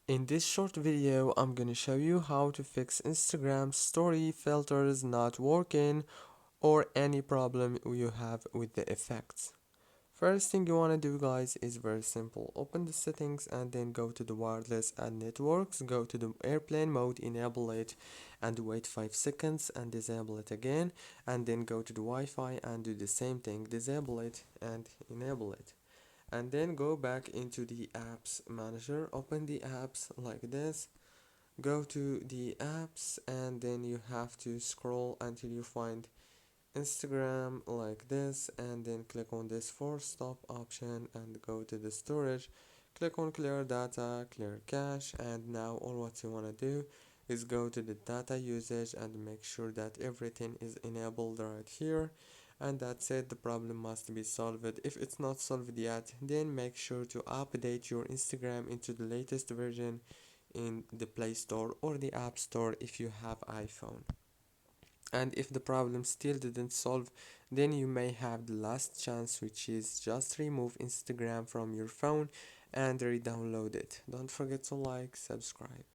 In this short video, I'm gonna show you how to fix Instagram story filters not working or any problem you have with the effects. First thing you wanna do, guys, is very simple. Open the settings and then go to the wireless and networks, go to the airplane mode, enable it and wait 5 seconds and disable it again, and then go to the Wi-Fi and do the same thing, disable it and enable it, and then go back into the apps manager, open the apps like this, go to the apps, and then you have to scroll until you find Instagram like this, and then click on this force stop option and go to the storage, click on clear data, clear cache, and now all what you want to do is go to the data usage and make sure that everything is enabled right here, and that's it. The problem must be solved. If it's not solved yet, then make sure to update your Instagram into the latest version in the Play Store or the App Store if you have iPhone. And if the problem still didn't solve, then you may have the last chance, which is just remove Instagram from your phone and re-download it. Don't forget to like, subscribe.